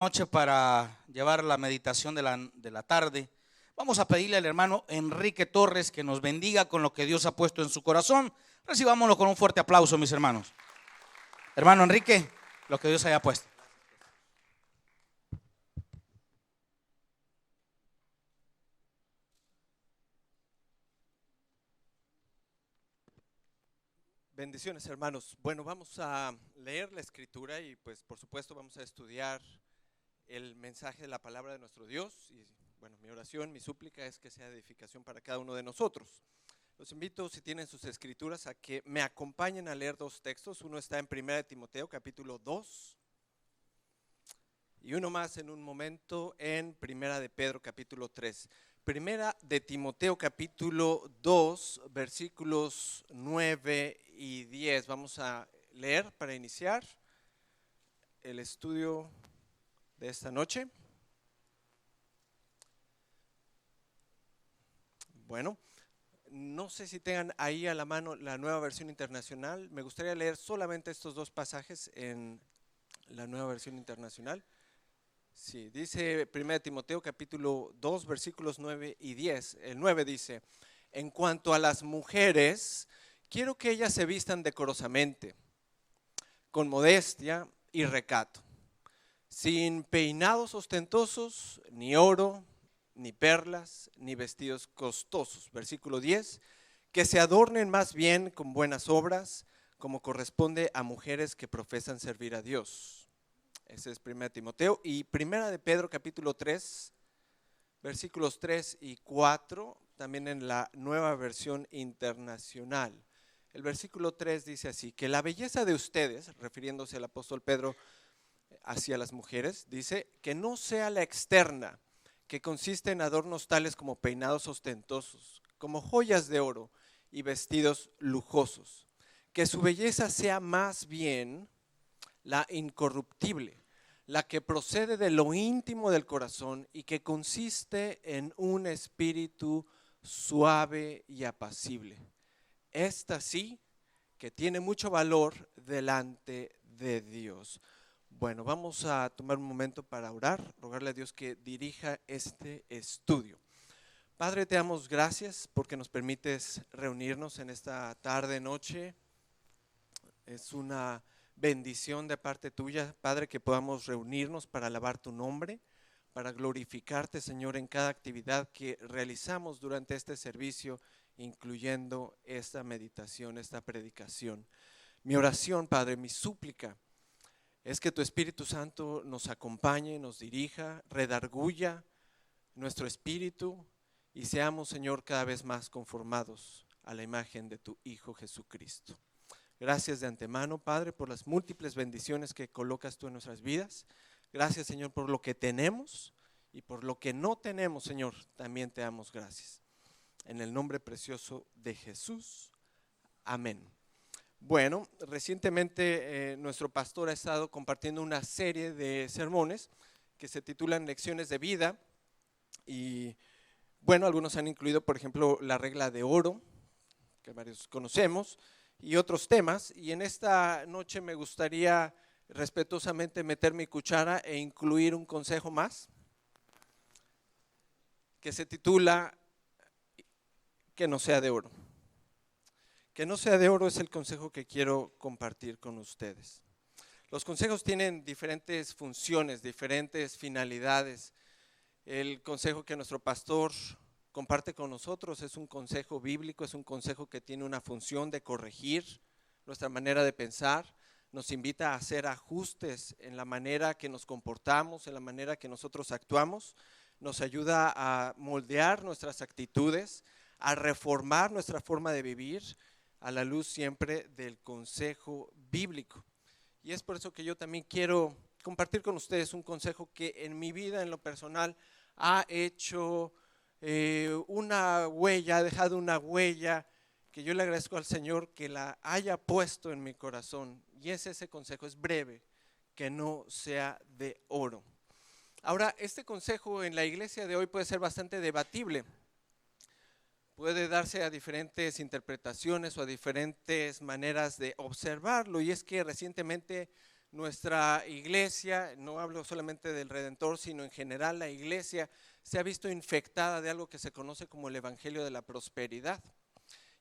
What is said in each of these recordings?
Noche para llevar la meditación de la tarde. Vamos a pedirle al hermano Enrique Torres que nos bendiga con lo que Dios ha puesto en su corazón. Recibámoslo con un fuerte aplauso, mis hermanos. Hermano Enrique, lo que Dios haya puesto. Bendiciones, hermanos. Bueno, vamos a leer la escritura y pues por supuesto vamos a estudiar el mensaje de la palabra de nuestro Dios. Y bueno, mi oración, mi súplica es que sea edificación para cada uno de nosotros. Los invito, si tienen sus escrituras, a que me acompañen a leer dos textos. Uno está en 1 Timoteo capítulo 2 y uno más en un momento en 1 de Pedro capítulo 3. Primera de Timoteo capítulo 2 versículos 9 y 10. Vamos a leer para iniciar el estudio de esta noche. Bueno, no sé si tengan ahí a la mano la Nueva Versión Internacional. Me gustaría leer solamente estos dos pasajes en la Nueva Versión Internacional. Sí, dice 1 Timoteo capítulo 2 versículos 9 y 10. El 9 dice: en cuanto a las mujeres, quiero que ellas se vistan decorosamente, con modestia y recato, sin peinados ostentosos, ni oro, ni perlas, ni vestidos costosos. Versículo 10, que se adornen más bien con buenas obras, como corresponde a mujeres que profesan servir a Dios. Ese es 1 Timoteo. Y 1 de Pedro capítulo 3, versículos 3 y 4, también en la Nueva Versión Internacional. El versículo 3 dice así: que la belleza de ustedes, refiriéndose al apóstol Pedro hacia las mujeres, dice que no sea la externa, que consiste en adornos tales como peinados ostentosos, como joyas de oro y vestidos lujosos, que su belleza sea más bien la incorruptible, la que procede de lo íntimo del corazón y que consiste en un espíritu suave y apacible. Esta sí que tiene mucho valor delante de Dios. Bueno, vamos a tomar un momento para orar, rogarle a Dios que dirija este estudio. Padre, te damos gracias porque nos permites reunirnos en esta tarde, noche. Es una bendición de parte tuya, Padre, que podamos reunirnos para alabar tu nombre, para glorificarte, Señor, en cada actividad que realizamos durante este servicio, incluyendo esta meditación, esta predicación. Mi oración, Padre, mi súplica es que tu Espíritu Santo nos acompañe, nos dirija, redarguya nuestro espíritu y seamos, Señor, cada vez más conformados a la imagen de tu Hijo Jesucristo. Gracias de antemano, Padre, por las múltiples bendiciones que colocas tú en nuestras vidas. Gracias, Señor, por lo que tenemos y por lo que no tenemos, Señor, también te damos gracias. En el nombre precioso de Jesús. Amén. Bueno, recientemente nuestro pastor ha estado compartiendo una serie de sermones que se titulan Lecciones de Vida y bueno, algunos han incluido, por ejemplo, la regla de oro, que varios conocemos, y otros temas. Y en esta noche me gustaría respetuosamente meter mi cuchara e incluir un consejo más, que se titula Que no sea de oro. Que no sea de oro es el consejo que quiero compartir con ustedes. Los consejos tienen diferentes funciones, diferentes finalidades. El consejo que nuestro pastor comparte con nosotros es un consejo bíblico, es un consejo que tiene una función de corregir nuestra manera de pensar, nos invita a hacer ajustes en la manera que nos comportamos, en la manera que nosotros actuamos, nos ayuda a moldear nuestras actitudes, a reformar nuestra forma de vivir a la luz siempre del consejo bíblico. Y es por eso que yo también quiero compartir con ustedes un consejo que en mi vida, en lo personal, ha hecho una huella, ha dejado una huella que yo le agradezco al Señor que la haya puesto en mi corazón. Y es ese consejo, es breve, que no sea de oro. Ahora, este consejo en la iglesia de hoy puede ser bastante debatible. Puede darse a diferentes interpretaciones o a diferentes maneras de observarlo. Y es que recientemente Nuestra iglesia, no hablo solamente del Redentor, sino en general la iglesia se ha visto infectada de algo que se conoce como el Evangelio de la Prosperidad.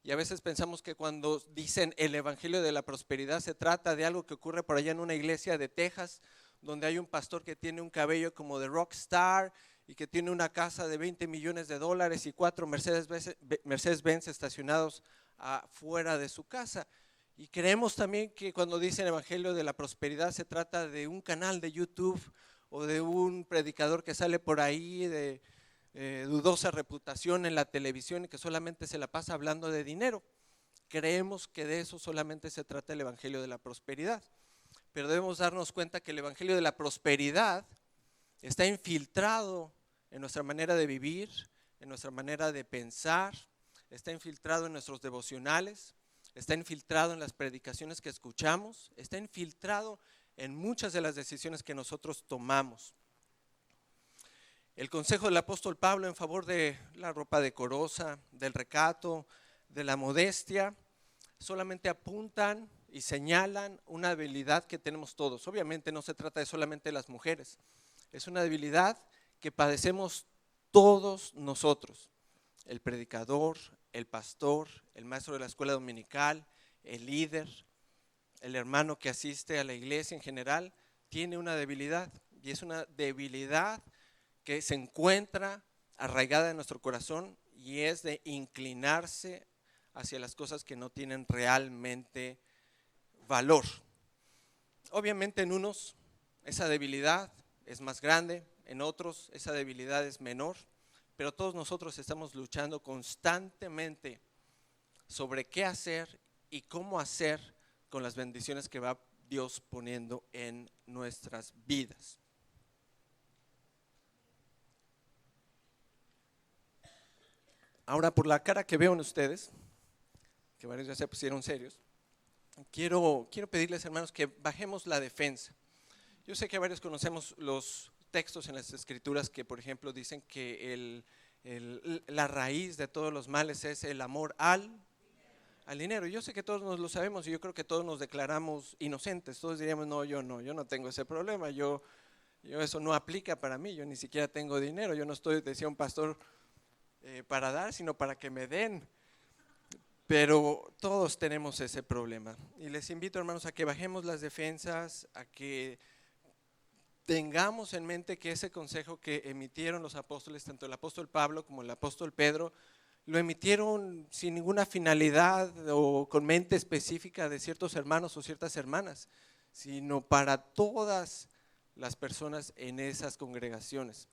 Y a veces pensamos que cuando dicen el Evangelio de la Prosperidad se trata de algo que ocurre por allá en una iglesia de Texas, donde hay un pastor que tiene un cabello como de rockstar y que tiene una casa de $20 millones y 4 Mercedes-Benz estacionados afuera de su casa. Y creemos también que cuando dicen Evangelio de la Prosperidad se trata de un canal de YouTube o de un predicador que sale por ahí de dudosa reputación en la televisión y que solamente se la pasa hablando de dinero. Creemos que de eso solamente se trata el Evangelio de la Prosperidad. Pero debemos darnos cuenta que el Evangelio de la Prosperidad está infiltrado en nuestra manera de vivir, en nuestra manera de pensar, está infiltrado en nuestros devocionales, está infiltrado en las predicaciones que escuchamos, está infiltrado en muchas de las decisiones que nosotros tomamos. El consejo del apóstol Pablo en favor de la ropa decorosa, del recato, de la modestia, solamente apuntan y señalan una debilidad que tenemos todos. Obviamente no se trata de solamente las mujeres, es una debilidad que padecemos todos nosotros. El predicador, el pastor, el maestro de la escuela dominical, el líder, el hermano que asiste a la iglesia en general, tiene una debilidad, y es una debilidad que se encuentra arraigada en nuestro corazón, y es de inclinarse hacia las cosas que no tienen realmente valor. Obviamente en unos esa debilidad es más grande, en otros esa debilidad es menor, pero todos nosotros estamos luchando constantemente sobre qué hacer y cómo hacer con las bendiciones que va Dios poniendo en nuestras vidas. Ahora, por la cara que veo en ustedes, que varios ya se pusieron serios, quiero pedirles, hermanos, que bajemos la defensa. Yo sé que varios conocemos los textos en las Escrituras que, por ejemplo, dicen que la raíz de todos los males es el amor al dinero. Yo sé que todos nos lo sabemos y yo creo que todos nos declaramos inocentes. Todos diríamos, no, yo no tengo ese problema, yo eso no aplica para mí, yo ni siquiera tengo dinero, yo no estoy, decía un pastor, para dar, sino para que me den. Pero todos tenemos ese problema. Y les invito, hermanos, a que bajemos las defensas, a que tengamos en mente que ese consejo que emitieron los apóstoles, tanto el apóstol Pablo como el apóstol Pedro, lo emitieron sin ninguna finalidad o con mente específica de ciertos hermanos o ciertas hermanas, sino para todas las personas en esas congregaciones,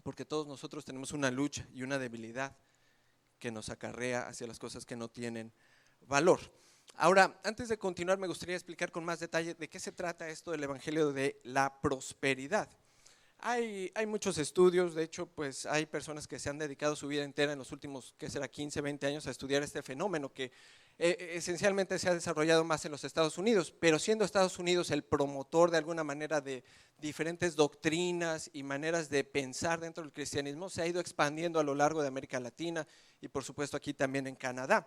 porque todos nosotros tenemos una lucha y una debilidad que nos acarrea hacia las cosas que no tienen valor. Ahora, antes de continuar, me gustaría explicar con más detalle de qué se trata esto del Evangelio de la Prosperidad. Hay muchos estudios, de hecho, pues hay personas que se han dedicado su vida entera en los últimos, ¿qué será?, 15, 20 años a estudiar este fenómeno que esencialmente se ha desarrollado más en los Estados Unidos, pero siendo Estados Unidos el promotor de alguna manera de diferentes doctrinas y maneras de pensar dentro del cristianismo, se ha ido expandiendo a lo largo de América Latina y por supuesto aquí también en Canadá.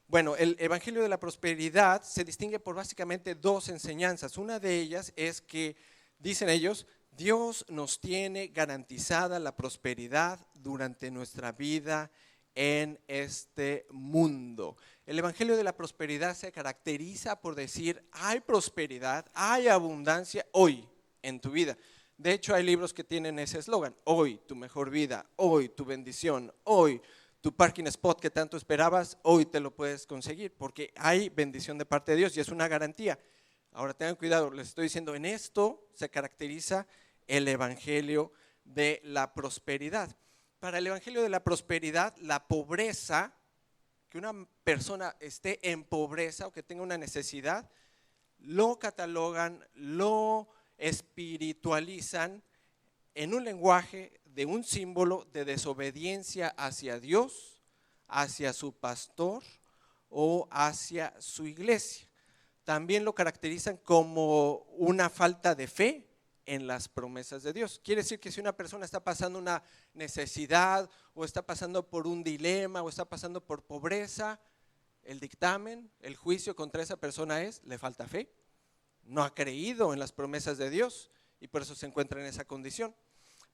Bueno, el Evangelio de la Prosperidad se distingue por básicamente dos enseñanzas. Una de ellas es que, dicen ellos, Dios nos tiene garantizada la prosperidad durante nuestra vida en este mundo. El Evangelio de la Prosperidad se caracteriza por decir, hay prosperidad, hay abundancia hoy en tu vida. De hecho, hay libros que tienen ese eslogan, hoy tu mejor vida, hoy tu bendición, hoy tu parking spot que tanto esperabas, hoy te lo puedes conseguir, porque hay bendición de parte de Dios y es una garantía. Ahora tengan cuidado, les estoy diciendo, en esto se caracteriza el Evangelio de la Prosperidad. Para el Evangelio de la Prosperidad, la pobreza, que una persona esté en pobreza o que tenga una necesidad, lo catalogan, lo espiritualizan en un lenguaje de un símbolo de desobediencia hacia Dios, hacia su pastor o hacia su iglesia. También lo caracterizan como una falta de fe en las promesas de Dios. Quiere decir que si una persona está pasando una necesidad o está pasando por un dilema o está pasando por pobreza, el dictamen, el juicio contra esa persona es, le falta fe, no ha creído en las promesas de Dios y por eso se encuentra en esa condición.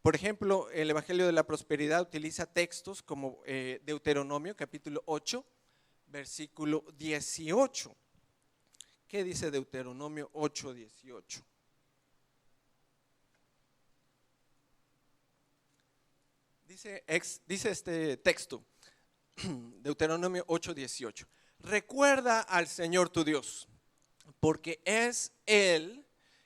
Por ejemplo, el Evangelio de la Prosperidad utiliza textos como Deuteronomio capítulo 8, versículo 18. ¿Qué dice Deuteronomio 8, 18? Dice este texto, Deuteronomio 8, 18. Recuerda al Señor tu Dios, porque es Él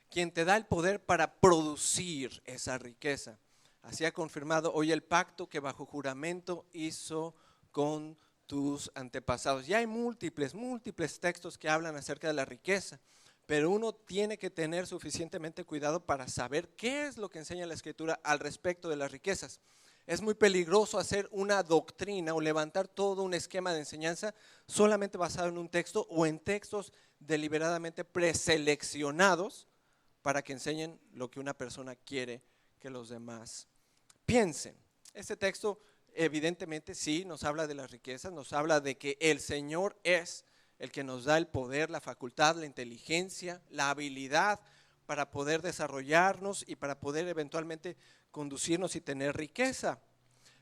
quien te da el poder para producir esa riqueza. Así ha confirmado hoy el pacto que bajo juramento hizo con tus antepasados. Ya hay múltiples textos que hablan acerca de la riqueza, pero uno tiene que tener suficientemente cuidado para saber qué es lo que enseña la Escritura al respecto de las riquezas. Es muy peligroso hacer una doctrina o levantar todo un esquema de enseñanza solamente basado en un texto o en textos deliberadamente preseleccionados para que enseñen lo que una persona quiere que los demás piensen. Este texto evidentemente sí nos habla de las riquezas, nos habla de que el Señor es el que nos da el poder, la facultad, la inteligencia, la habilidad para poder desarrollarnos y para poder eventualmente conducirnos y tener riqueza.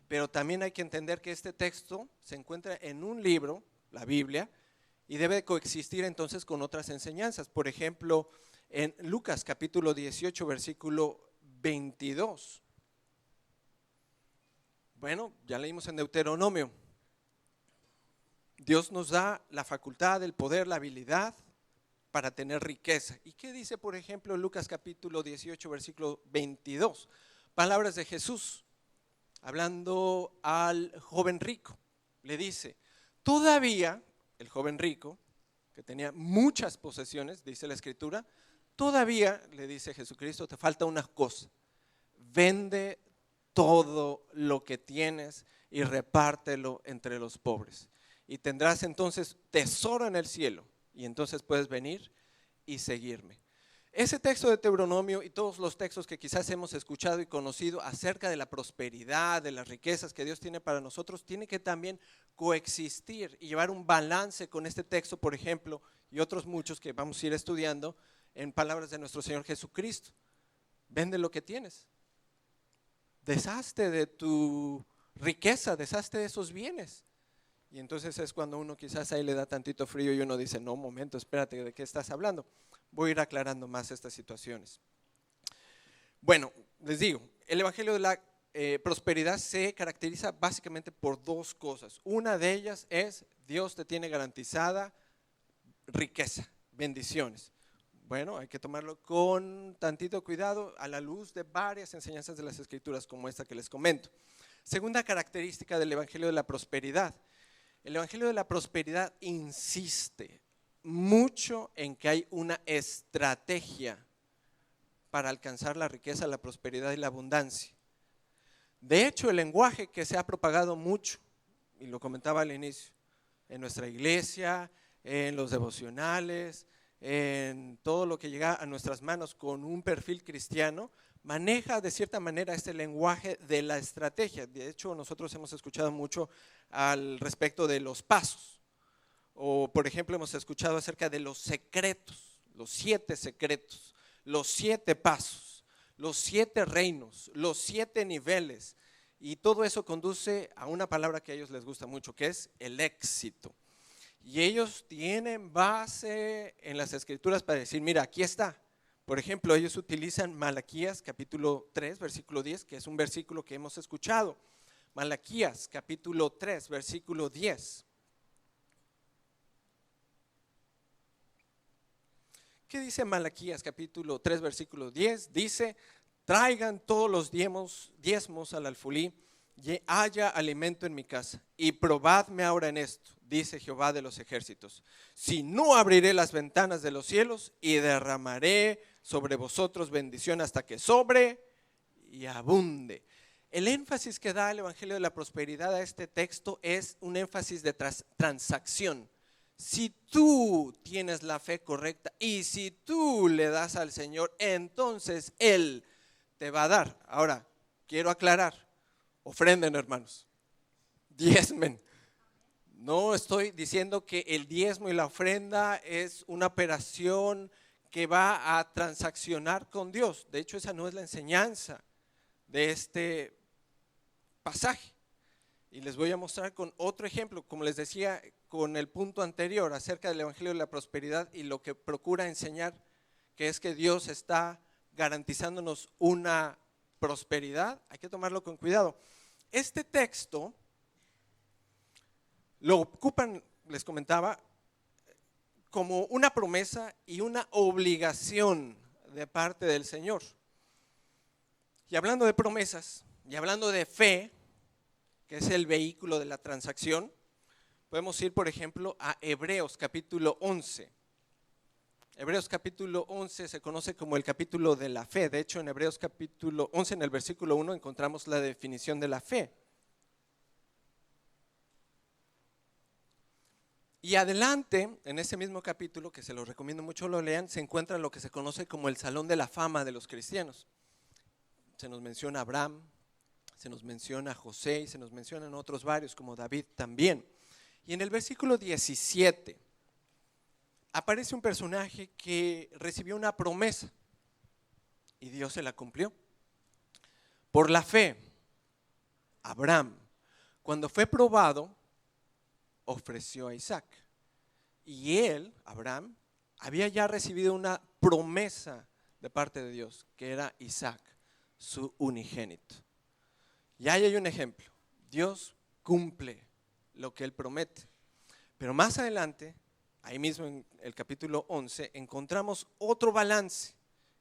Pero también hay que entender que este texto se encuentra en un libro, la Biblia, y debe coexistir entonces con otras enseñanzas. Por ejemplo, en Lucas capítulo 18, versículo 22. Bueno, ya leímos en Deuteronomio. Dios nos da la facultad, el poder, la habilidad para tener riqueza. ¿Y qué dice, por ejemplo, Lucas capítulo 18, versículo 22? Palabras de Jesús, hablando al joven rico. Le dice, todavía, el joven rico, que tenía muchas posesiones, dice la Escritura, todavía, le dice Jesucristo, te falta una cosa. Vende todo lo que tienes y repártelo entre los pobres. Y tendrás entonces tesoro en el cielo. Y entonces puedes venir y seguirme. Ese texto de Deuteronomio y todos los textos que quizás hemos escuchado y conocido acerca de la prosperidad, de las riquezas que Dios tiene para nosotros, tiene que también coexistir y llevar un balance con este texto, por ejemplo, y otros muchos que vamos a ir estudiando en palabras de nuestro Señor Jesucristo. Vende lo que tienes. Deshazte de tu riqueza, deshazte de esos bienes. Y entonces es cuando uno quizás ahí le da tantito frío y uno dice, no, momento, espérate, ¿de qué estás hablando? Voy a ir aclarando más estas situaciones. Bueno, les digo, el Evangelio de la Prosperidad se caracteriza básicamente por dos cosas. Una de ellas es, Dios te tiene garantizada riqueza, bendiciones. Bueno, hay que tomarlo con tantito cuidado a la luz de varias enseñanzas de las Escrituras como esta que les comento. Segunda característica del Evangelio de la Prosperidad. El Evangelio de la Prosperidad insiste mucho en que hay una estrategia para alcanzar la riqueza, la prosperidad y la abundancia. De hecho, el lenguaje que se ha propagado mucho, y lo comentaba al inicio, en nuestra iglesia, en los devocionales, en todo lo que llega a nuestras manos con un perfil cristiano, maneja de cierta manera este lenguaje de la estrategia. De hecho, nosotros hemos escuchado mucho al respecto de los pasos. O, por ejemplo, hemos escuchado acerca de los secretos, los 7 secretos, los 7 pasos, los 7 reinos, los 7 niveles. Y todo eso conduce a una palabra que a ellos les gusta mucho, que es el éxito. Y ellos tienen base en las Escrituras para decir, mira, aquí está. Por ejemplo, ellos utilizan Malaquías capítulo 3, versículo 10, que es un versículo que hemos escuchado. Malaquías capítulo 3, versículo 10. ¿Qué dice Malaquías capítulo 3, versículo 10? Dice, traigan todos los diezmos al alfolí y haya alimento en mi casa. Y probadme ahora en esto, dice Jehová de los ejércitos. Si no abriré las ventanas de los cielos y derramaré sobre vosotros bendición hasta que sobre y abunde. El énfasis que da el Evangelio de la Prosperidad a este texto es un énfasis de transacción. Si tú tienes la fe correcta y si tú le das al Señor, entonces Él te va a dar. Ahora, quiero aclarar, ofrenden, hermanos, diezmen. No estoy diciendo que el diezmo y la ofrenda es una operación que va a transaccionar con Dios. De hecho, esa no es la enseñanza de este pasaje. Y les voy a mostrar con otro ejemplo, como les decía con el punto anterior acerca del Evangelio de la Prosperidad y lo que procura enseñar, que es que Dios está garantizándonos una prosperidad. Hay que tomarlo con cuidado. Este texto lo ocupan, les comentaba, como una promesa y una obligación de parte del Señor. Y hablando de promesas y hablando de fe, que es el vehículo de la transacción, podemos ir, por ejemplo, a Hebreos capítulo 11. Hebreos capítulo 11 se conoce como el capítulo de la fe. De hecho, en Hebreos capítulo 11, en el versículo 1, encontramos la definición de la fe. Y adelante, en ese mismo capítulo, que se los recomiendo mucho lo lean, se encuentra lo que se conoce como el Salón de la Fama de los cristianos. Se nos menciona a Abraham, se nos menciona a José y se nos mencionan otros varios como David también. Y en el versículo 17 aparece un personaje que recibió una promesa y Dios se la cumplió. Por la fe, Abraham, cuando fue probado, ofreció a Isaac. Y él, Abraham, había ya recibido una promesa de parte de Dios, que era Isaac, su unigénito. Y ahí hay un ejemplo. Dios cumple lo que Él promete. Pero más adelante, ahí mismo en el capítulo 11, encontramos otro balance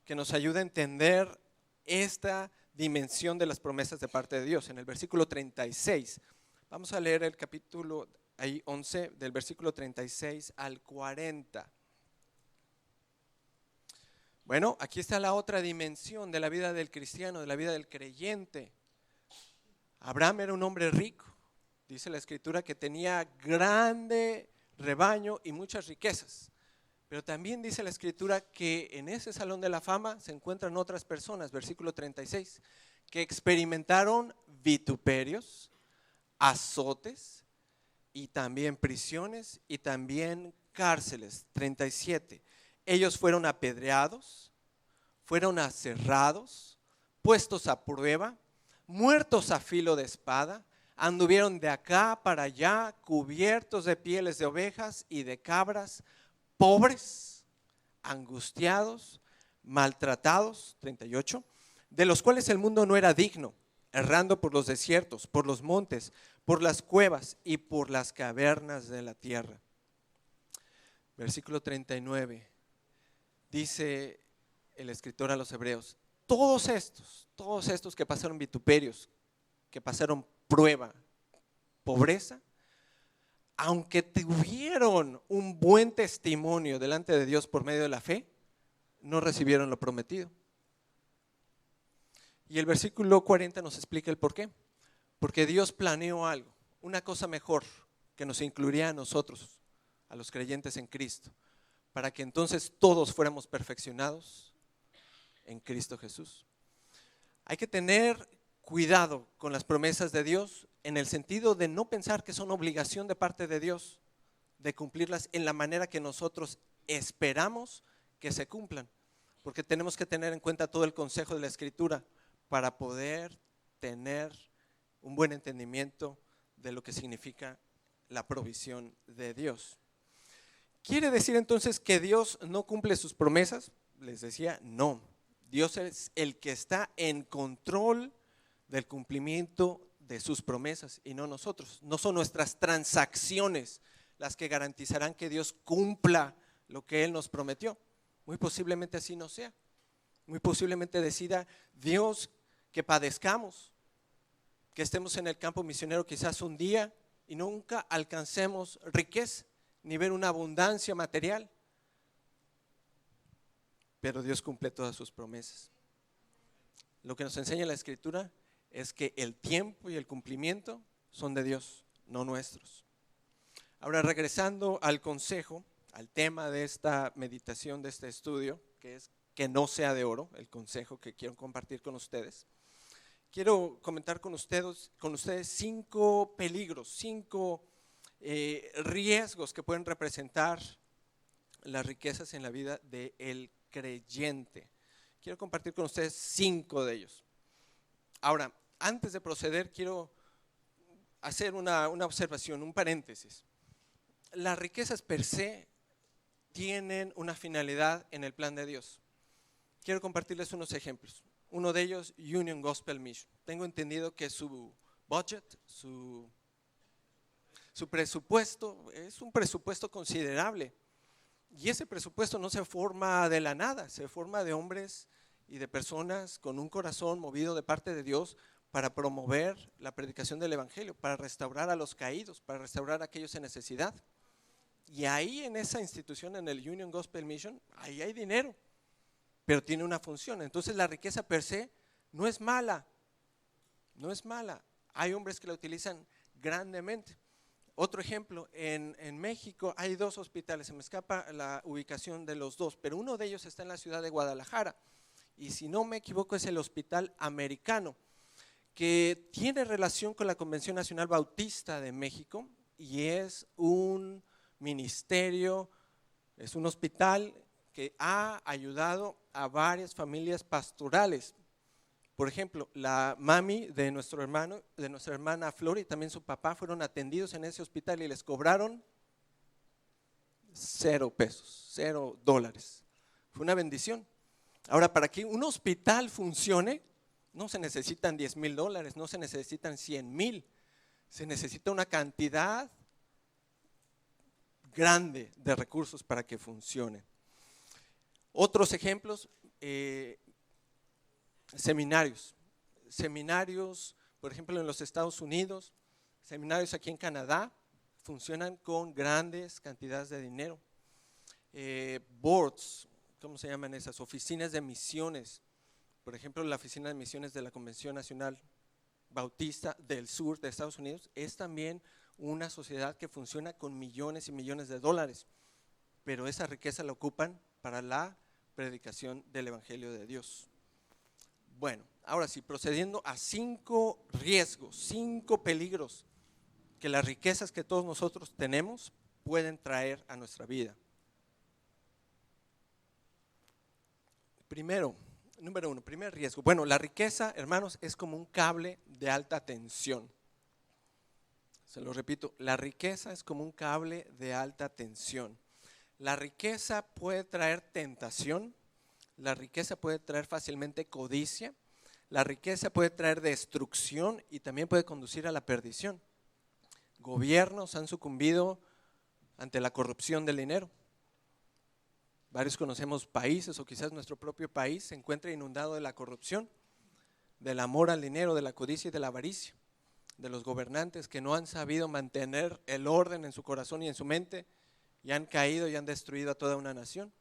que nos ayuda a entender esta dimensión de las promesas de parte de Dios. En el versículo 36, vamos a leer el capítulo ahí 11, del versículo 36 al 40. Bueno, aquí está la otra dimensión de la vida del cristiano, de la vida del creyente. Abraham era un hombre rico, dice la escritura que tenía grande rebaño y muchas riquezas, pero también dice la escritura que en ese salón de la fama se encuentran otras personas, versículo 36, que experimentaron vituperios, azotes y también prisiones y también cárceles. 37, ellos fueron apedreados, fueron aserrados, puestos a prueba, muertos a filo de espada, anduvieron de acá para allá, cubiertos de pieles de ovejas y de cabras, pobres, angustiados, maltratados, 38, de los cuales el mundo no era digno, errando por los desiertos, por los montes, por las cuevas y por las cavernas de la tierra. Versículo 39, dice el escritor a los hebreos, todos estos que pasaron vituperios, que pasaron prueba, pobreza, aunque tuvieron un buen testimonio delante de Dios por medio de la fe, no recibieron lo prometido. Y el versículo 40 nos explica el por qué. Porque Dios planeó algo, una cosa mejor que nos incluiría a nosotros, a los creyentes en Cristo, para que entonces todos fuéramos perfeccionados en Cristo Jesús. Hay que tener cuidado con las promesas de Dios en el sentido de no pensar que son obligación de parte de Dios de cumplirlas en la manera que nosotros esperamos que se cumplan, porque tenemos que tener en cuenta todo el consejo de la Escritura para poder tener un buen entendimiento de lo que significa la provisión de Dios. ¿Quiere decir entonces que Dios no cumple sus promesas? Les decía, no. Dios es el que está en control del cumplimiento de sus promesas y no nosotros. No son nuestras transacciones las que garantizarán que Dios cumpla lo que Él nos prometió. Muy posiblemente así no sea. Muy posiblemente decida Dios que padezcamos, que estemos en el campo misionero quizás un día y nunca alcancemos riqueza ni ver una abundancia material. Pero Dios cumple todas sus promesas. Lo que nos enseña la Escritura es que el tiempo y el cumplimiento son de Dios, no nuestros. Ahora, regresando al consejo, al tema de esta meditación, de este estudio, que es que no sea de oro, el consejo que quiero compartir con ustedes. Quiero comentar con ustedes 5 peligros, 5 riesgos que pueden representar las riquezas en la vida del creyente. Quiero compartir con ustedes 5 de ellos. Ahora, antes de proceder, quiero hacer una observación, un paréntesis. Las riquezas per se tienen una finalidad en el plan de Dios. Quiero compartirles unos ejemplos. Uno de ellos, Union Gospel Mission. Tengo entendido que su budget, su presupuesto es un presupuesto considerable. Y ese presupuesto no se forma de la nada, se forma de hombres y de personas con un corazón movido de parte de Dios para promover la predicación del evangelio, para restaurar a los caídos, para restaurar a aquellos en necesidad. Y ahí en esa institución, en el Union Gospel Mission, ahí hay dinero, pero tiene una función. Entonces la riqueza per se no es mala, no es mala. Hay hombres que la utilizan grandemente. Otro ejemplo, en México hay 2 hospitales, se me escapa la ubicación de los 2, pero uno de ellos está en la ciudad de Guadalajara, y si no me equivoco es el Hospital Americano, que tiene relación con la Convención Nacional Bautista de México, y es un ministerio, es un hospital que ha ayudado a varias familias pastorales. Por ejemplo, la mami de nuestra hermana Flor y también su papá fueron atendidos en ese hospital y les cobraron 0 pesos, $0. Fue una bendición. Ahora, para que un hospital funcione, no se necesitan $10,000, no se necesitan 100,000, se necesita una cantidad grande de recursos para que funcione. Otros ejemplos, seminarios, por ejemplo en los Estados Unidos, seminarios aquí en Canadá, funcionan con grandes cantidades de dinero. Boards, ¿cómo se llaman esas? Oficinas de misiones, por ejemplo la oficina de misiones de la Convención Nacional Bautista del Sur de Estados Unidos, es también una sociedad que funciona con millones y millones de dólares, pero esa riqueza la ocupan para la predicación del Evangelio de Dios. Bueno, ahora sí, procediendo a 5 riesgos, 5 peligros que las riquezas que todos nosotros tenemos pueden traer a nuestra vida. Número 1, primer riesgo. Bueno, la riqueza, hermanos, es como un cable de alta tensión. Se lo repito, la riqueza es como un cable de alta tensión. La riqueza puede traer tentación, la riqueza puede traer fácilmente codicia, la riqueza puede traer destrucción y también puede conducir a la perdición. Gobiernos han sucumbido ante la corrupción del dinero. Varios conocemos países o quizás nuestro propio país se encuentra inundado de la corrupción, del amor al dinero, de la codicia y de la avaricia, de los gobernantes que no han sabido mantener el orden en su corazón y en su mente y han caído y han destruido a toda una nación.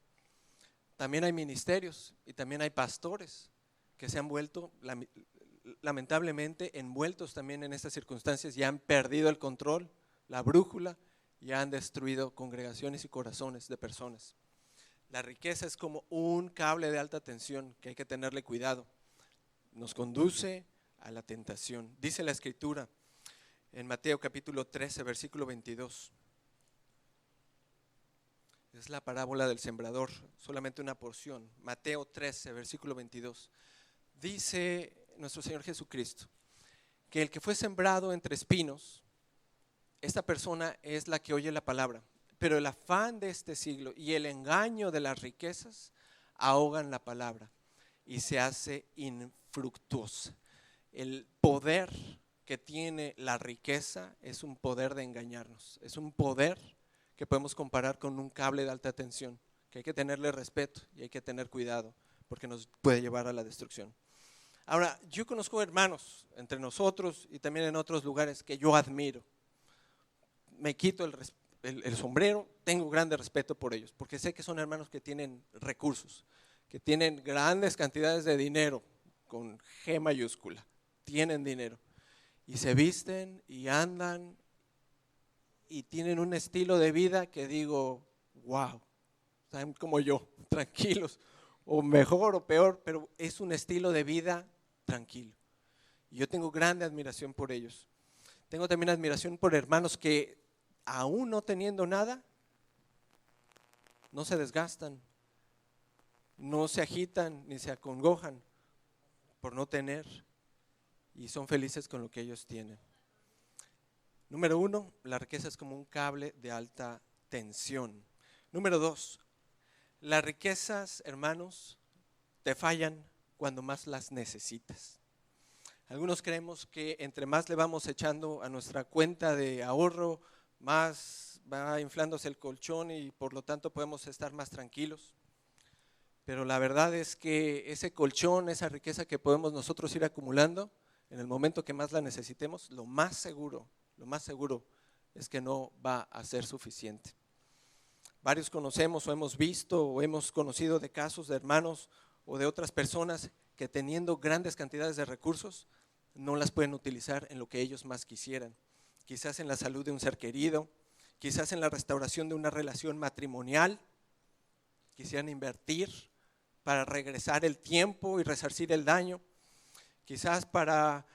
También hay ministerios y también hay pastores que se han vuelto lamentablemente envueltos también en estas circunstancias y han perdido el control, la brújula y han destruido congregaciones y corazones de personas. La riqueza es como un cable de alta tensión que hay que tenerle cuidado. Nos conduce a la tentación. Dice la Escritura en Mateo capítulo 13, versículo 22. Es la parábola del sembrador, solamente una porción. Mateo 13, versículo 22. Dice nuestro Señor Jesucristo que el que fue sembrado entre espinos, esta persona es la que oye la palabra, pero el afán de este siglo y el engaño de las riquezas ahogan la palabra y se hace infructuosa. El poder que tiene la riqueza es un poder de engañarnos, es un poder que podemos comparar con un cable de alta tensión, que hay que tenerle respeto y hay que tener cuidado porque nos puede llevar a la destrucción. Ahora, yo conozco hermanos entre nosotros y también en otros lugares que yo admiro. Me quito el sombrero, tengo grande respeto por ellos, porque sé que son hermanos que tienen recursos, que tienen grandes cantidades de dinero, con G mayúscula, tienen dinero, y se visten y andan y tienen un estilo de vida que digo, wow, están como yo, tranquilos, o mejor o peor, pero es un estilo de vida tranquilo. Y yo tengo grande admiración por ellos. Tengo también admiración por hermanos que aún no teniendo nada, no se desgastan, no se agitan ni se acongojan por no tener y son felices con lo que ellos tienen. Número 1, la riqueza es como un cable de alta tensión. Número 2, las riquezas, hermanos, te fallan cuando más las necesitas. Algunos creemos que entre más le vamos echando a nuestra cuenta de ahorro, más va inflándose el colchón y por lo tanto podemos estar más tranquilos. Pero la verdad es que ese colchón, esa riqueza que podemos nosotros ir acumulando, en el momento que más la necesitemos, lo más seguro es que no va a ser suficiente. Varios conocemos o hemos visto o hemos conocido de casos de hermanos o de otras personas que teniendo grandes cantidades de recursos no las pueden utilizar en lo que ellos más quisieran. Quizás en la salud de un ser querido, quizás en la restauración de una relación matrimonial, quisieran invertir para regresar el tiempo y resarcir el daño, quizás para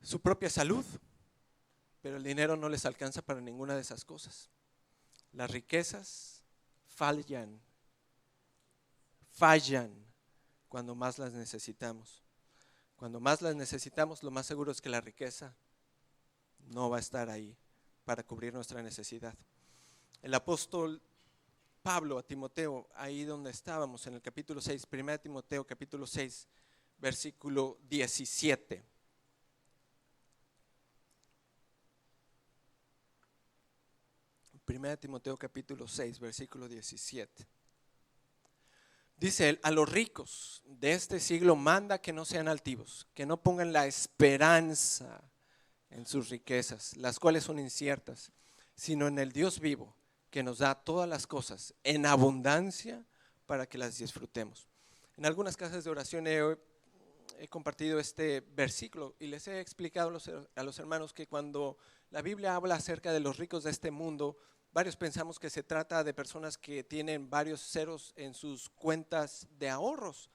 su propia salud, pero el dinero no les alcanza para ninguna de esas cosas. Las riquezas fallan cuando más las necesitamos. Cuando más las necesitamos, lo más seguro es que la riqueza no va a estar ahí para cubrir nuestra necesidad. El apóstol Pablo a Timoteo, ahí donde estábamos en el capítulo 6, 1 Timoteo capítulo 6, versículo 17. Primera Timoteo capítulo 6, versículo 17. Dice él, a los ricos de este siglo manda que no sean altivos, que no pongan la esperanza en sus riquezas, las cuales son inciertas, sino en el Dios vivo, que nos da todas las cosas en abundancia para que las disfrutemos. En algunas casas de oración he compartido este versículo y les he explicado a los hermanos que cuando la Biblia habla acerca de los ricos de este mundo, varios pensamos que se trata de personas que tienen varios ceros en sus cuentas de ahorros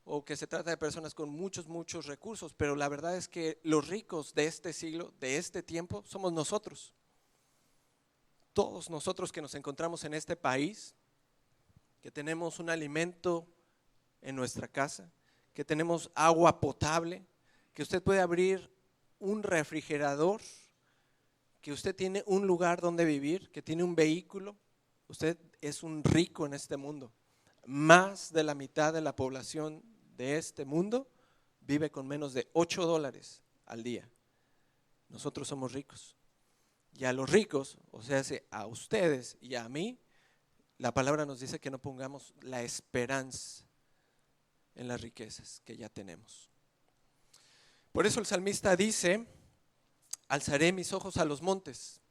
o que se trata de personas con muchos recursos, pero la verdad es que los ricos de este siglo, de este tiempo, somos nosotros. Todos nosotros que nos encontramos en este país, que tenemos un alimento en nuestra casa, que tenemos agua potable, que usted puede abrir un refrigerador, que usted tiene un lugar donde vivir, que tiene un vehículo, usted es un rico en este mundo. Más de la mitad de la población de este mundo vive con menos de $8 al día. Nosotros somos ricos. Y a los ricos, o sea, a ustedes y a mí, la palabra nos dice que no pongamos la esperanza en las riquezas que ya tenemos. Por eso el salmista dice, alzaré mis ojos a los montes.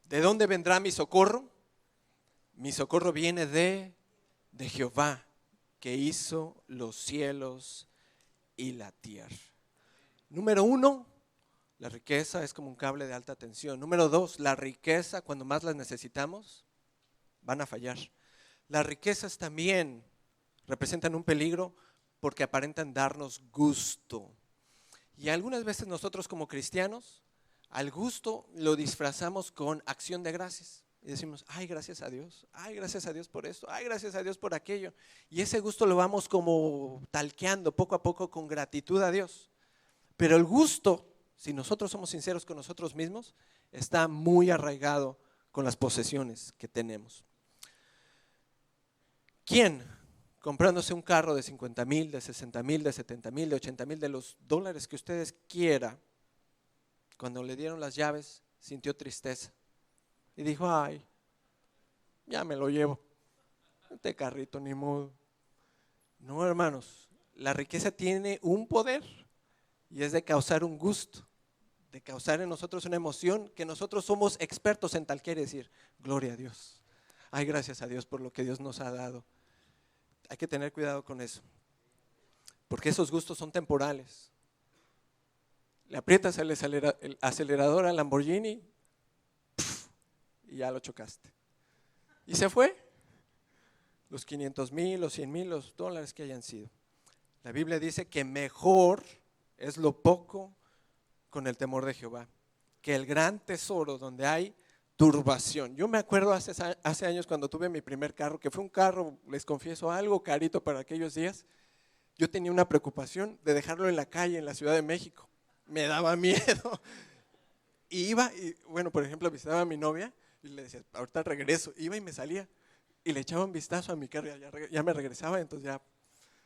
¿De dónde vendrá mi socorro? Mi socorro viene de Jehová, que hizo los cielos y la tierra. Número 1, la riqueza es como un cable de alta tensión. Número 2, la riqueza cuando más las necesitamos van a fallar. Las riquezas también representan un peligro porque aparentan darnos gusto. Y algunas veces nosotros como cristianos al gusto lo disfrazamos con acción de gracias. Y decimos, ay, gracias a Dios por esto, ay, gracias a Dios por aquello. Y ese gusto lo vamos como talqueando poco a poco con gratitud a Dios. Pero el gusto, si nosotros somos sinceros con nosotros mismos, está muy arraigado con las posesiones que tenemos. ¿Quién, comprándose un carro de 50,000, de 60,000, de 70,000, de 80,000, de los dólares que ustedes quiera, cuando le dieron las llaves, sintió tristeza? Y dijo, ay, ya me lo llevo, este carrito ni modo. No, hermanos, la riqueza tiene un poder y es de causar un gusto, de causar en nosotros una emoción que nosotros somos expertos en tal, quiere decir, gloria a Dios. Ay, gracias a Dios por lo que Dios nos ha dado. Hay que tener cuidado con eso, porque esos gustos son temporales. Le aprietas el acelerador al Lamborghini y ya lo chocaste. Y se fue. Los 500,000, los 100,000, los dólares que hayan sido. La Biblia dice que mejor es lo poco con el temor de Jehová, que el gran tesoro donde hay turbación. Yo me acuerdo hace años cuando tuve mi primer carro, que fue un carro, les confieso, algo carito para aquellos días. Yo tenía una preocupación de dejarlo en la calle en la Ciudad de México. Me daba miedo. Y iba, y bueno, por ejemplo, visitaba a mi novia y le decía, ahorita regreso. Iba y me salía y le echaba un vistazo a mi carro, ya me regresaba, entonces ya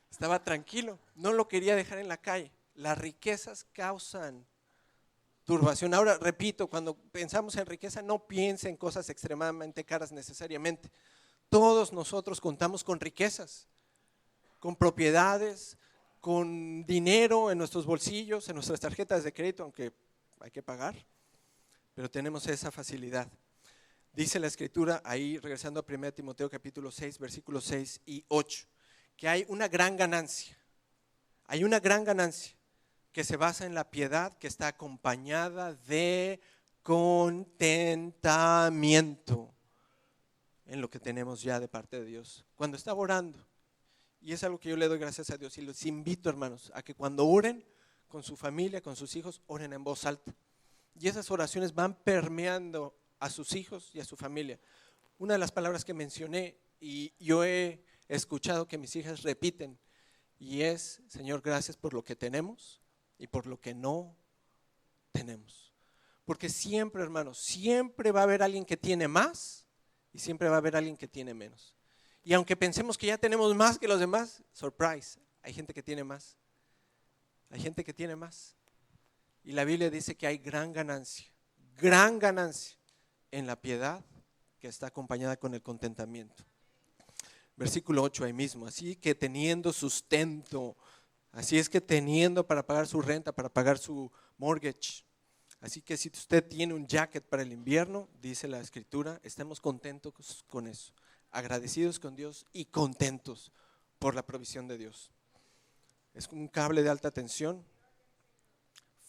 estaba tranquilo. No lo quería dejar en la calle. Las riquezas causan turbación. Ahora, repito, cuando pensamos en riqueza, no piense en cosas extremadamente caras necesariamente. Todos nosotros contamos con riquezas, con propiedades, con dinero en nuestros bolsillos, en nuestras tarjetas de crédito, aunque hay que pagar, pero tenemos esa facilidad. Dice la Escritura, ahí regresando a 1 Timoteo capítulo 6, versículos 6 y 8, que hay una gran ganancia. Hay una gran ganancia que se basa en la piedad que está acompañada de contentamiento en lo que tenemos ya de parte de Dios. Cuando estaba orando, y es algo que yo le doy gracias a Dios y los invito, hermanos, a que cuando oren con su familia, con sus hijos, oren en voz alta. Y esas oraciones van permeando a sus hijos y a su familia. Una de las palabras que mencioné y yo he escuchado que mis hijas repiten y es: Señor, gracias por lo que tenemos y por lo que no tenemos. Porque siempre, hermanos, siempre va a haber alguien que tiene más y siempre va a haber alguien que tiene menos. Y aunque pensemos que ya tenemos más que los demás, surprise, hay gente que tiene más. Hay gente que tiene más. Y la Biblia dice que hay gran ganancia en la piedad que está acompañada con el contentamiento. Versículo 8 ahí mismo, así que teniendo sustento, así es que teniendo para pagar su renta, para pagar su mortgage. Así que si usted tiene un jacket para el invierno, dice la Escritura, estemos contentos con eso, agradecidos con Dios y contentos por la provisión de Dios. Es un cable de alta tensión,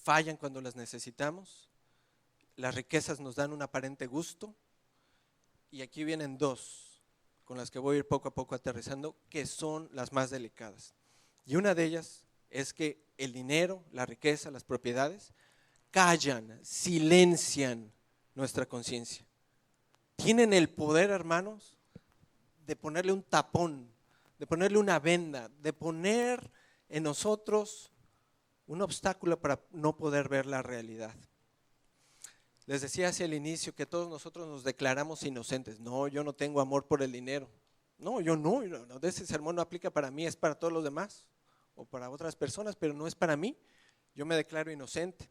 fallan cuando las necesitamos, las riquezas nos dan un aparente gusto y aquí vienen dos con las que voy a ir poco a poco aterrizando, que son las más delicadas. Y una de ellas es que el dinero, la riqueza, las propiedades callan, silencian nuestra conciencia. Tienen el poder, hermanos, de ponerle un tapón, de ponerle una venda, de poner en nosotros un obstáculo para no poder ver la realidad. Les decía hacia el inicio que todos nosotros nos declaramos inocentes. No, yo no tengo amor por el dinero. No, yo no, ese sermón no aplica para mí, es para todos los demás o para otras personas, pero no es para mí. Yo me declaro inocente.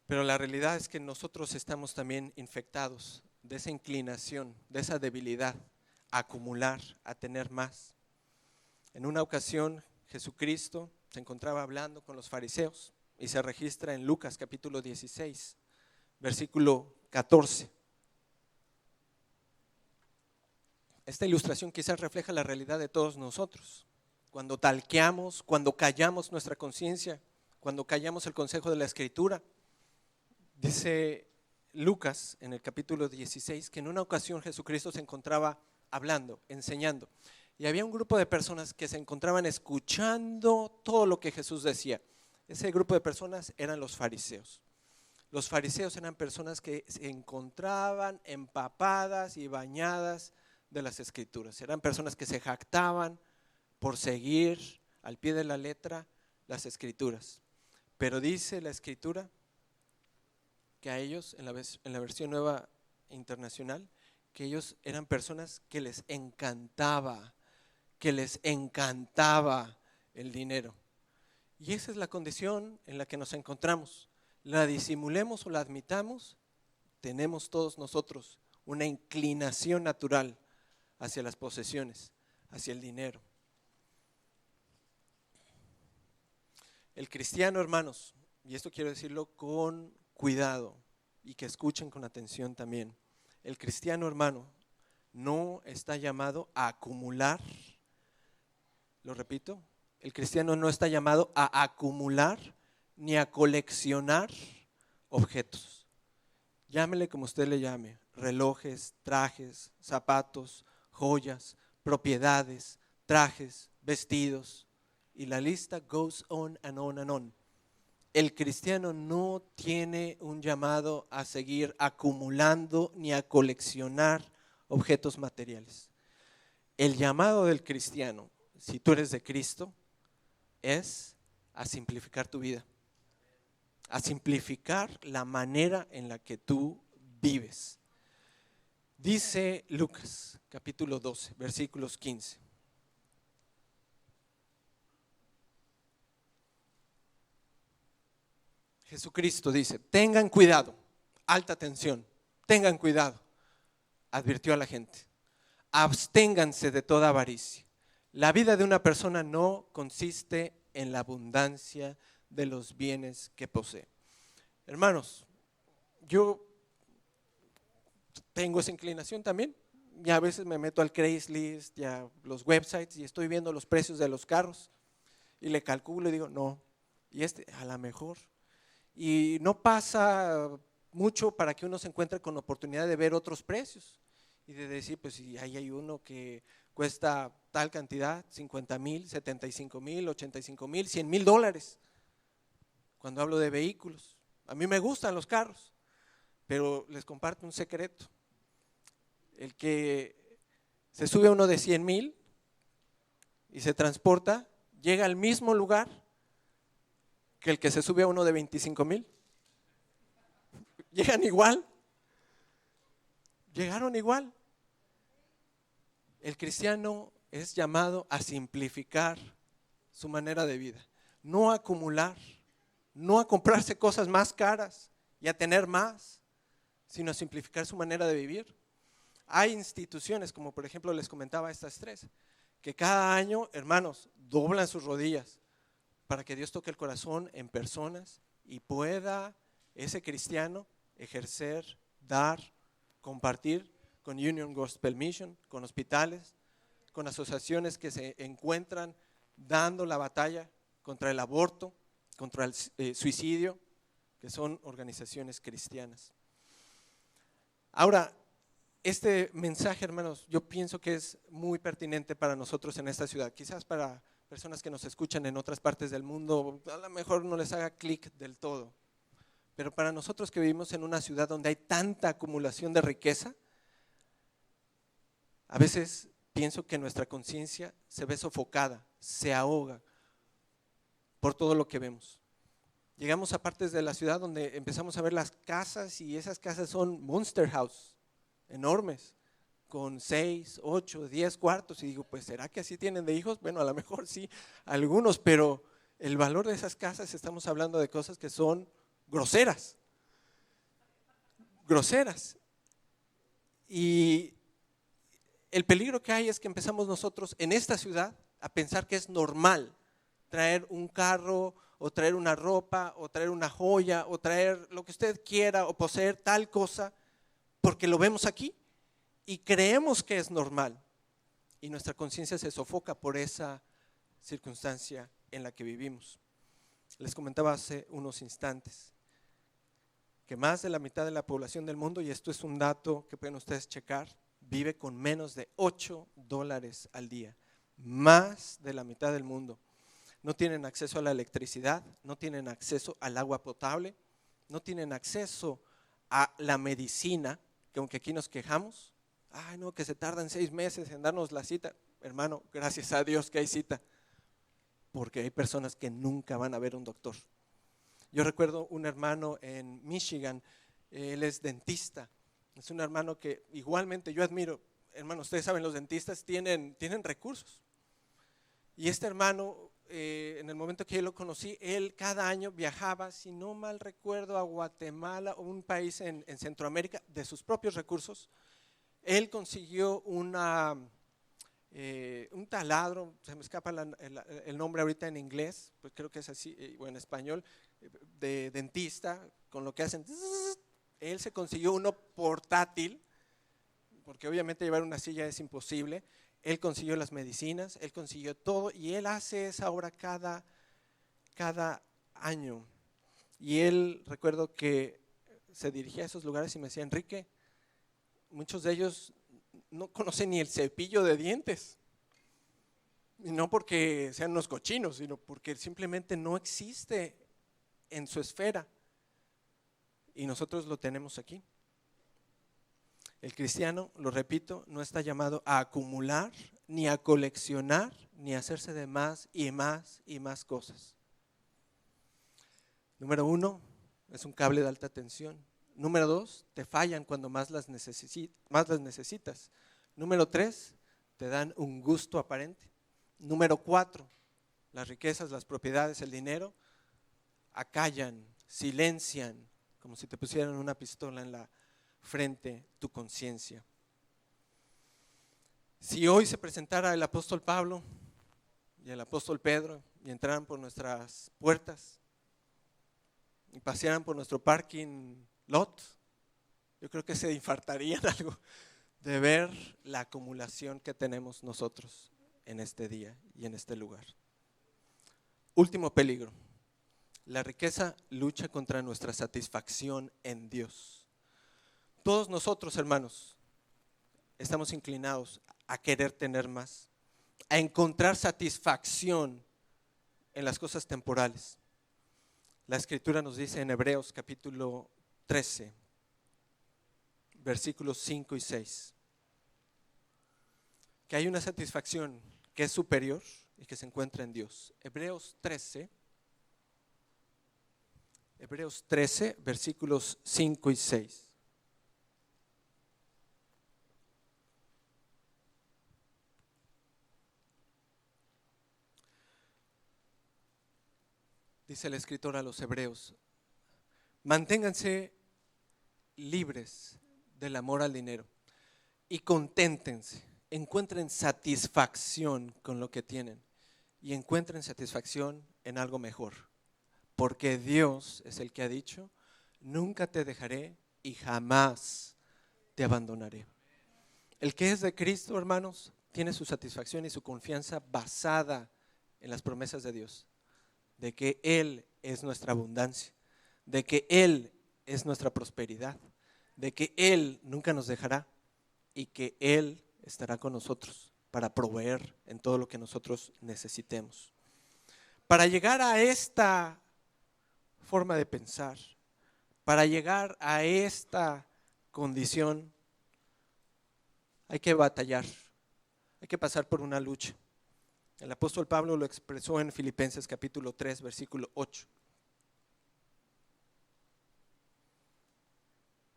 Pero la realidad es que nosotros estamos también infectados de esa inclinación, de esa debilidad a acumular, a tener más. En una ocasión Jesucristo se encontraba hablando con los fariseos y se registra en Lucas capítulo 16, versículo 14. Esta ilustración quizás refleja la realidad de todos nosotros. Cuando talqueamos, cuando callamos nuestra conciencia, cuando callamos el consejo de la Escritura. Dice Lucas en el capítulo 16 que en una ocasión Jesucristo se encontraba hablando, enseñando. Y había un grupo de personas que se encontraban escuchando todo lo que Jesús decía. Ese grupo de personas eran los fariseos. Los fariseos eran personas que se encontraban empapadas y bañadas de las Escrituras. Eran personas que se jactaban por seguir al pie de la letra las Escrituras. Pero dice la Escritura que a ellos, en la versión nueva internacional, que ellos eran personas que les encantaba el dinero. Y esa es la condición en la que nos encontramos. La disimulemos o la admitamos, tenemos todos nosotros una inclinación natural hacia las posesiones, hacia el dinero. El cristiano, hermanos, y esto quiero decirlo con cuidado y que escuchen con atención también. El cristiano, hermano, no está llamado a acumular, lo repito, el cristiano no está llamado a acumular ni a coleccionar objetos. Llámele como usted le llame, relojes, trajes, zapatos, joyas, propiedades, trajes, vestidos, y la lista goes on and on and on. El cristiano no tiene un llamado a seguir acumulando ni a coleccionar objetos materiales. El llamado del cristiano, si tú eres de Cristo, es a simplificar tu vida, a simplificar la manera en la que tú vives. Dice Lucas, capítulo 12, versículos 15. Jesucristo dice, tengan cuidado, alta tensión, tengan cuidado, advirtió a la gente, absténganse de toda avaricia. La vida de una persona no consiste en la abundancia de los bienes que posee. Hermanos, yo tengo esa inclinación también, y a veces me meto al Craigslist y a los websites y estoy viendo los precios de los carros y le calculo y digo, no, y a lo mejor. Y no pasa mucho para que uno se encuentre con oportunidad de ver otros precios y de decir, pues si ahí hay uno que cuesta tal cantidad, 50,000, 75,000, 85,000, 100,000 dólares. Cuando hablo de vehículos, a mí me gustan los carros, pero les comparto un secreto. El que se sube a uno de 100,000 y se transporta, llega al mismo lugar que el que se sube a uno de 25,000. Llegan igual. Llegaron igual. El cristiano es llamado a simplificar su manera de vida, no a acumular, no a comprarse cosas más caras y a tener más, sino a simplificar su manera de vivir. Hay instituciones, como por ejemplo les comentaba estas tres, que cada año, hermanos, doblan sus rodillas para que Dios toque el corazón en personas y pueda ese cristiano ejercer, dar, compartir con Union Gospel Mission, con hospitales, con asociaciones que se encuentran dando la batalla contra el aborto, contra el suicidio, que son organizaciones cristianas. Ahora, este mensaje, hermanos, yo pienso que es muy pertinente para nosotros en esta ciudad, quizás para personas que nos escuchan en otras partes del mundo, a lo mejor no les haga clic del todo, pero para nosotros que vivimos en una ciudad donde hay tanta acumulación de riqueza, a veces pienso que nuestra conciencia se ve sofocada, se ahoga por todo lo que vemos. Llegamos a partes de la ciudad donde empezamos a ver las casas y esas casas son monster house, enormes, con 6, 8, 10 cuartos y digo, pues ¿será que así tienen de hijos? Bueno, a lo mejor sí, algunos, pero el valor de esas casas, estamos hablando de cosas que son groseras, groseras. Y el peligro que hay es que empezamos nosotros en esta ciudad a pensar que es normal traer un carro o traer una ropa o traer una joya o traer lo que usted quiera o poseer tal cosa porque lo vemos aquí y creemos que es normal y nuestra conciencia se sofoca por esa circunstancia en la que vivimos. Les comentaba hace unos instantes que más de la mitad de la población del mundo, y esto es un dato que pueden ustedes checar, vive con menos de $8 al día. Más de la mitad del mundo. No tienen acceso a la electricidad, no tienen acceso al agua potable, no tienen acceso a la medicina, que aunque aquí nos quejamos, ay no, que se tardan 6 meses en darnos la cita. Hermano, gracias a Dios que hay cita, porque hay personas que nunca van a ver un doctor. Yo recuerdo un hermano en Michigan, él es dentista, es un hermano que igualmente yo admiro. Hermano, ustedes saben, los dentistas tienen recursos. Y este hermano, en el momento que yo lo conocí, él cada año viajaba, si no mal recuerdo, a Guatemala o un país en Centroamérica de sus propios recursos. Él consiguió un taladro, se me escapa el nombre ahorita en inglés, pues creo que es así, o en español, de dentista, con lo que hacen. Él se consiguió uno portátil, porque obviamente llevar una silla es imposible. Él consiguió las medicinas, él consiguió todo y él hace esa obra cada año. Y él, recuerdo que se dirigía a esos lugares y me decía, Enrique, muchos de ellos no conocen ni el cepillo de dientes. Y no porque sean unos cochinos, sino porque simplemente no existe en su esfera. Y nosotros lo tenemos aquí. El cristiano, lo repito, no está llamado a acumular, ni a coleccionar, ni a hacerse de más y más y más cosas. Número 1, es un cable de alta tensión. Número 2, te fallan cuando más las necesitas. Número 3, te dan un gusto aparente. Número 4, las riquezas, las propiedades, el dinero, acallan, silencian, como si te pusieran una pistola en la frente tu conciencia. Si hoy se presentara el apóstol Pablo y el apóstol Pedro y entraran por nuestras puertas y pasearan por nuestro parking lot, yo creo que se infartarían algo de ver la acumulación que tenemos nosotros en este día y en este lugar. Último peligro. La riqueza lucha contra nuestra satisfacción en Dios. Todos nosotros, hermanos, estamos inclinados a querer tener más, a encontrar satisfacción en las cosas temporales. La Escritura nos dice en Hebreos capítulo 13, versículos 5 y 6, que hay una satisfacción que es superior y que se encuentra en Dios. Hebreos 13, versículos 5 y 6. Dice el escritor a los hebreos: manténganse libres del amor al dinero y conténtense, encuentren satisfacción con lo que tienen y encuentren satisfacción en algo mejor, porque Dios es el que ha dicho: nunca te dejaré y jamás te abandonaré. El que es de Cristo, hermanos, tiene su satisfacción y su confianza basada en las promesas de Dios, de que Él es nuestra abundancia, de que Él es nuestra prosperidad, de que Él nunca nos dejará y que Él estará con nosotros para proveer en todo lo que nosotros necesitemos. Para llegar a esta forma de pensar, para llegar a esta condición, hay que batallar, hay que pasar por una lucha. El apóstol Pablo lo expresó en Filipenses capítulo 3, versículo 8.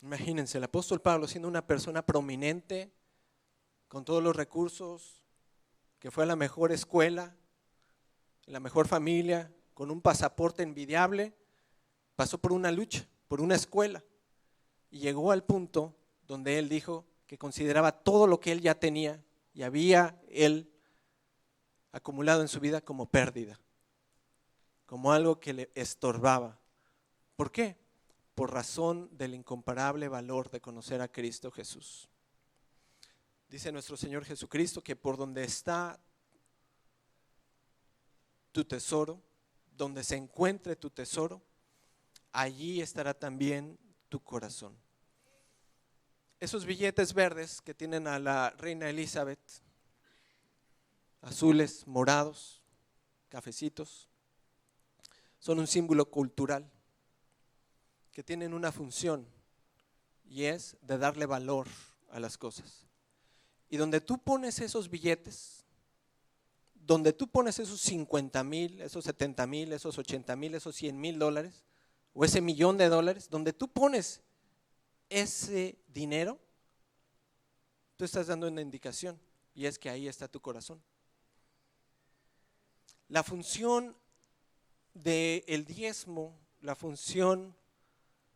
Imagínense, el apóstol Pablo, siendo una persona prominente, con todos los recursos, que fue a la mejor escuela, la mejor familia, con un pasaporte envidiable, pasó por una lucha, por una escuela, y llegó al punto donde él dijo que consideraba todo lo que él ya tenía y había él acumulado en su vida como pérdida, como algo que le estorbaba. ¿Por qué? Por razón del incomparable valor de conocer a Cristo Jesús. Dice nuestro Señor Jesucristo que por donde está tu tesoro, donde se encuentre tu tesoro, allí estará también tu corazón. Esos billetes verdes que tienen a la reina Elizabeth, azules, morados, cafecitos, son un símbolo cultural que tienen una función y es de darle valor a las cosas. Y donde tú pones esos billetes, donde tú pones esos 50,000, esos 70,000, esos 80,000, esos 100,000 dólares o ese $1,000,000, donde tú pones ese dinero, tú estás dando una indicación y es que ahí está tu corazón. La función del diezmo, la función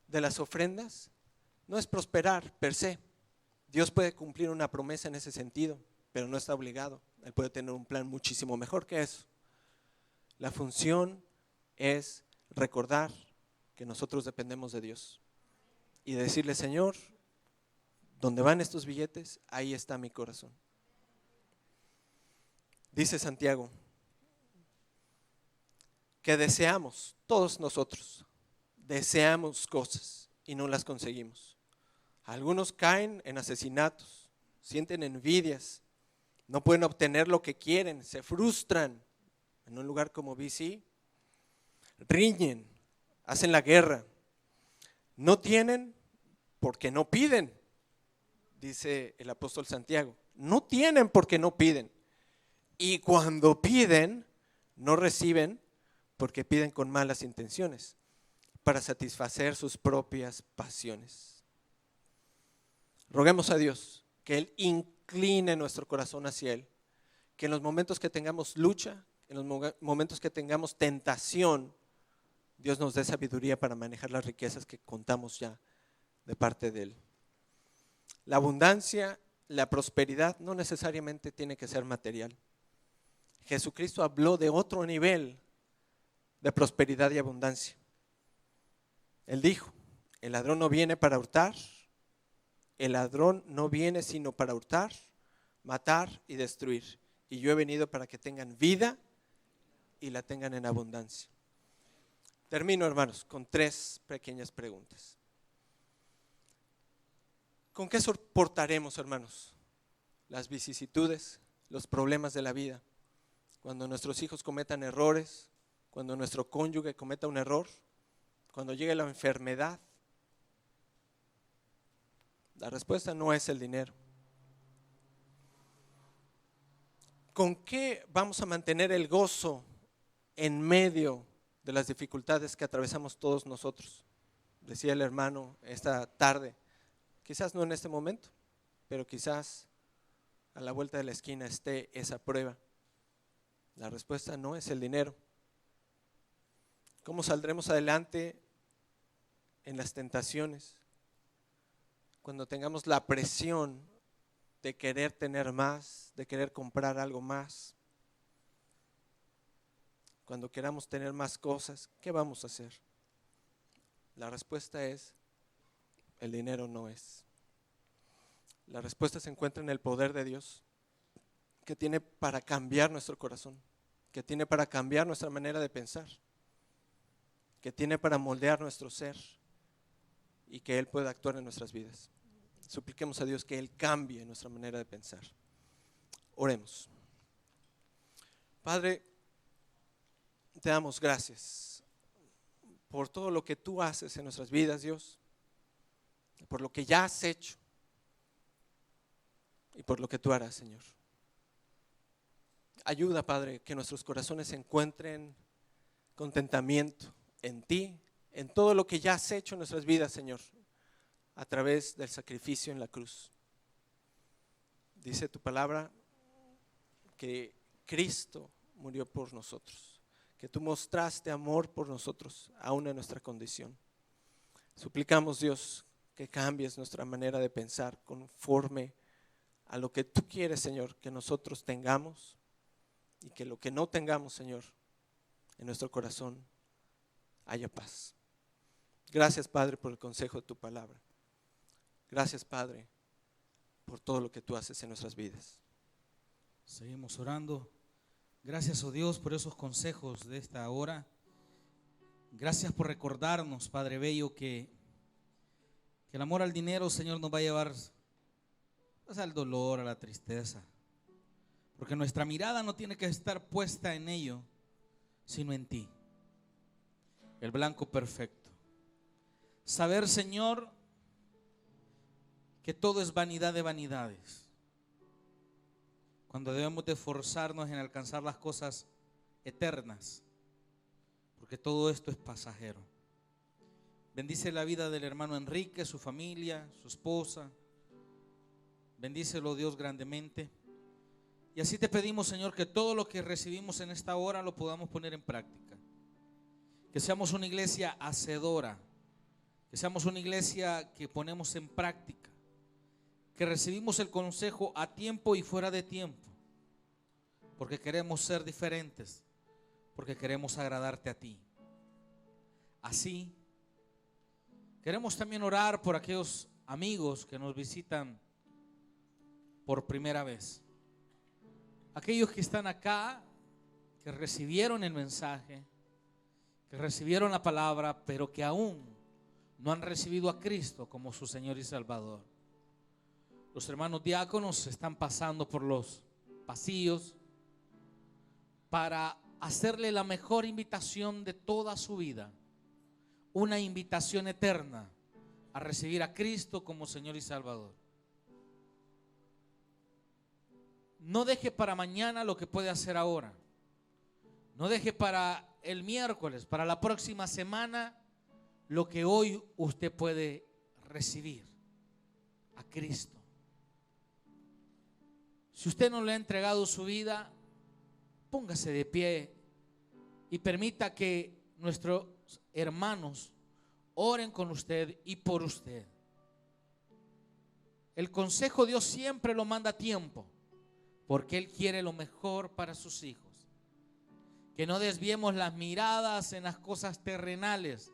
de las ofrendas, no es prosperar per se. Dios puede cumplir una promesa en ese sentido, pero no está obligado. Él puede tener un plan muchísimo mejor que eso. La función es recordar que nosotros dependemos de Dios y decirle: Señor, donde van estos billetes, ahí está mi corazón. Dice Santiago que deseamos, todos nosotros, deseamos cosas y no las conseguimos. Algunos caen en asesinatos, sienten envidias, no pueden obtener lo que quieren, se frustran en un lugar como BC, riñen, hacen la guerra. No tienen porque no piden, dice el apóstol Santiago. No tienen porque no piden. Y cuando piden, no reciben porque piden con malas intenciones, para satisfacer sus propias pasiones. Roguemos a Dios que Él incline nuestro corazón hacia Él, que en los momentos que tengamos lucha, en los momentos que tengamos tentación, Dios nos dé sabiduría para manejar las riquezas que contamos ya de parte de Él. La abundancia, la prosperidad no necesariamente tiene que ser material. Jesucristo habló de otro nivel de prosperidad y abundancia. Él dijo, el ladrón no viene para hurtar, el ladrón no viene sino para hurtar, matar y destruir. Y yo he venido para que tengan vida y la tengan en abundancia. Termino, hermanos, con 3 pequeñas preguntas. ¿Con qué soportaremos, hermanos, las vicisitudes, los problemas de la vida? Cuando nuestros hijos cometan errores, cuando nuestro cónyuge cometa un error, cuando llegue la enfermedad. La respuesta no es el dinero. ¿Con qué vamos a mantener el gozo en medio de las dificultades que atravesamos todos nosotros? Decía el hermano esta tarde, quizás no en este momento, pero quizás a la vuelta de la esquina esté esa prueba. La respuesta no es el dinero. ¿Cómo saldremos adelante en las tentaciones? Cuando tengamos la presión de querer tener más, de querer comprar algo más. Cuando queramos tener más cosas, ¿qué vamos a hacer? La respuesta es, el dinero no es. La respuesta se encuentra en el poder de Dios, que tiene para cambiar nuestro corazón, que tiene para cambiar nuestra manera de pensar, que tiene para moldear nuestro ser y que Él pueda actuar en nuestras vidas. Supliquemos a Dios que Él cambie nuestra manera de pensar. Oremos. Padre, te damos gracias por todo lo que tú haces en nuestras vidas, Dios, por lo que ya has hecho y por lo que tú harás, Señor. Ayuda, Padre, que nuestros corazones encuentren contentamiento en ti, en todo lo que ya has hecho en nuestras vidas, Señor, a través del sacrificio en la cruz. Dice tu palabra que Cristo murió por nosotros, que tú mostraste amor por nosotros, aún en nuestra condición. Suplicamos, Dios, que cambies nuestra manera de pensar conforme a lo que tú quieres, Señor, que nosotros tengamos, y que lo que no tengamos, Señor, en nuestro corazón haya paz. Gracias, Padre, por el consejo de tu palabra. Gracias, Padre, por todo lo que tú haces en nuestras vidas. Seguimos orando. Gracias, oh Dios, por esos consejos de esta hora. Gracias por recordarnos, Padre Bello, que el amor al dinero, Señor, nos va a llevar pues, al dolor, a la tristeza. Porque nuestra mirada no tiene que estar puesta en ello, sino en ti, el blanco perfecto. Saber, Señor, que todo es vanidad de vanidades, cuando debemos de esforzarnos en alcanzar las cosas eternas, porque todo esto es pasajero. Bendice la vida del hermano Enrique, su familia, su esposa. Bendícelo, Dios, grandemente. Y así te pedimos, Señor, que todo lo que recibimos en esta hora lo podamos poner en práctica. Que seamos una iglesia hacedora, que seamos una iglesia que ponemos en práctica, que recibimos el consejo a tiempo y fuera de tiempo, porque queremos ser diferentes, porque queremos agradarte a ti. Así, queremos también orar por aquellos amigos que nos visitan por primera vez. Aquellos que están acá, que recibieron el mensaje, que recibieron la palabra, pero que aún no han recibido a Cristo como su Señor y Salvador. Los hermanos diáconos están pasando por los pasillos para hacerle la mejor invitación de toda su vida. una invitación eterna a recibir a Cristo como Señor y Salvador. No deje para mañana lo que puede hacer ahora. No deje para el miércoles, para la próxima semana, lo que hoy usted puede recibir a Cristo. Si usted no le ha entregado su vida, póngase de pie y permita que nuestros hermanos oren con usted y por usted. El consejo Dios siempre lo manda a tiempo, porque Él quiere lo mejor para sus hijos. Que no desviemos las miradas en las cosas terrenales,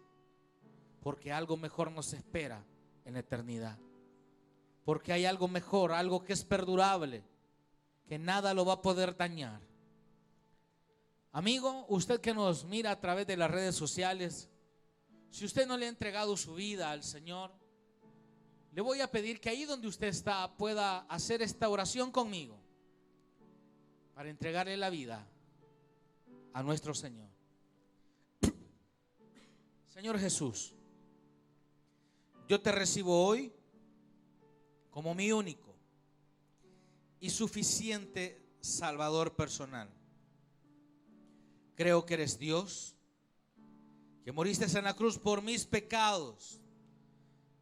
porque algo mejor nos espera en la eternidad. Porque hay algo mejor, algo que es perdurable, que nada lo va a poder dañar. Amigo, usted que nos mira a través de las redes sociales, si usted no le ha entregado su vida al Señor, le voy a pedir que ahí donde usted está pueda hacer esta oración conmigo para entregarle la vida a nuestro Señor. Señor Jesús, yo te recibo hoy como mi único y suficiente Salvador personal. Creo que eres Dios, que moriste en la cruz por mis pecados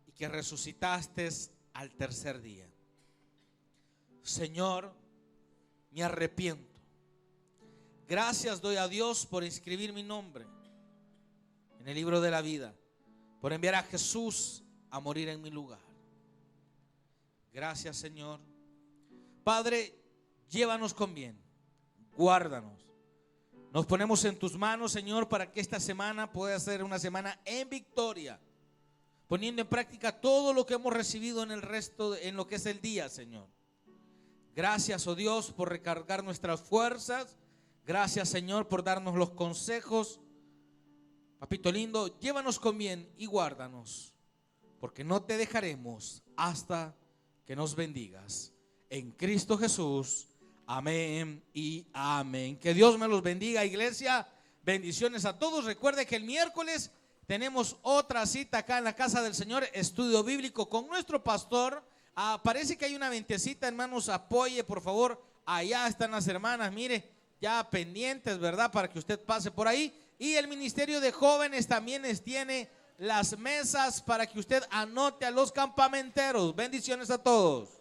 y que resucitaste al tercer día. Señor, me arrepiento. Gracias doy a Dios por inscribir mi nombre en el libro de la vida, por enviar a Jesús a morir en mi lugar. Gracias, Señor. Padre, llévanos con bien, guárdanos. Nos ponemos en tus manos, Señor, para que esta semana pueda ser una semana en victoria, poniendo en práctica todo lo que hemos recibido en el resto, en lo que es el día, Señor. Gracias, oh Dios, por recargar nuestras fuerzas. Gracias, Señor, por darnos los consejos. Papito lindo, llévanos con bien y guárdanos, porque no te dejaremos hasta que nos bendigas. En Cristo Jesús. Amén y amén. Que Dios me los bendiga, iglesia. Bendiciones a todos. Recuerde que el miércoles tenemos otra cita acá en la casa del Señor, estudio bíblico con nuestro pastor. Parece que hay una ventecita, hermanos, apoye por favor. Allá están las hermanas, mire, ya pendientes, ¿verdad? Para que usted pase por ahí. Y el ministerio de jóvenes también tiene las mesas para que usted anote a los campamenteros. Bendiciones a todos.